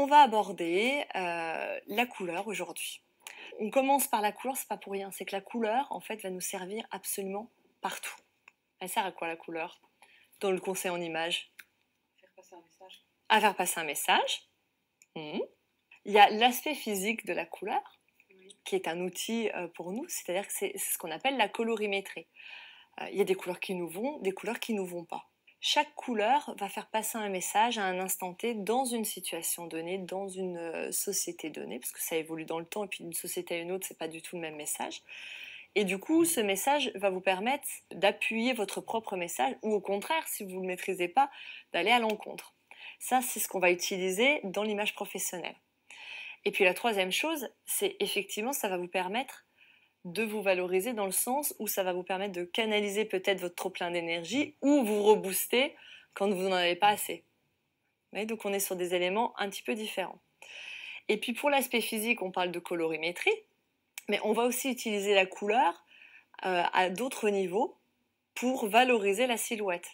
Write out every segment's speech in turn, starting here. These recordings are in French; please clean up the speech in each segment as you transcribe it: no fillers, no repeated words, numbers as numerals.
On va aborder la couleur aujourd'hui. On commence par la couleur, c'est pas pour rien, c'est que la couleur, en fait, va nous servir absolument partout. Elle sert à quoi la couleur? Dans le conseil en images? Faire passer un message. À faire passer un message. Il y a l'aspect physique de la couleur, qui est un outil pour nous, c'est-à-dire que c'est ce qu'on appelle la colorimétrie. Il y a des couleurs qui nous vont, des couleurs qui nous vont pas. Chaque couleur va faire passer un message à un instant T dans une situation donnée, dans une société donnée, parce que ça évolue dans le temps, et puis d'une société à une autre, c'est pas du tout le même message. Et du coup, ce message va vous permettre d'appuyer votre propre message, ou au contraire, si vous ne le maîtrisez pas, d'aller à l'encontre. Ça, c'est ce qu'on va utiliser dans l'image professionnelle. Et puis la troisième chose, c'est effectivement, ça va vous permettre de vous valoriser dans le sens où ça va vous permettre de canaliser peut-être votre trop-plein d'énergie ou vous rebooster quand vous n'en avez pas assez. Donc on est sur des éléments un petit peu différents. Et puis pour l'aspect physique, on parle de colorimétrie, mais on va aussi utiliser la couleur à d'autres niveaux pour valoriser la silhouette.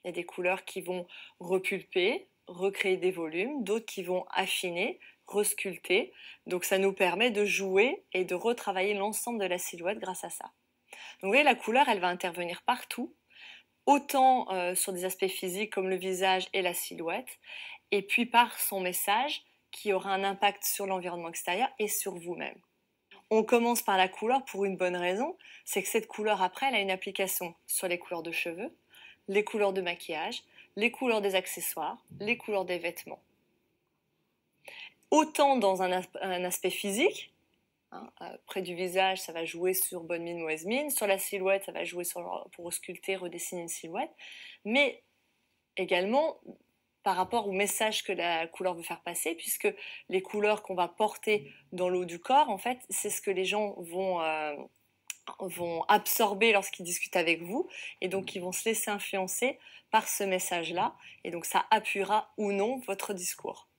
Il y a des couleurs qui vont repulper, recréer des volumes, d'autres qui vont affiner, resculpter. Donc ça nous permet de jouer et de retravailler l'ensemble de la silhouette grâce à ça. Donc vous voyez, la couleur, elle va intervenir partout, autant sur des aspects physiques comme le visage et la silhouette, et puis par son message qui aura un impact sur l'environnement extérieur et sur vous-même. On commence par la couleur pour une bonne raison, c'est que cette couleur après, elle a une application sur les couleurs de cheveux, les couleurs de maquillage, les couleurs des accessoires, les couleurs des vêtements. Autant dans un aspect physique, près du visage, ça va jouer sur bonne mine, mauvaise mine, sur la silhouette, ça va jouer pour sculpter, redessiner une silhouette, mais également par rapport au message que la couleur veut faire passer, puisque les couleurs qu'on va porter dans le haut du corps, en fait, c'est ce que les gens vont absorber lorsqu'ils discutent avec vous, et donc ils vont se laisser influencer par ce message-là, et donc ça appuiera ou non votre discours.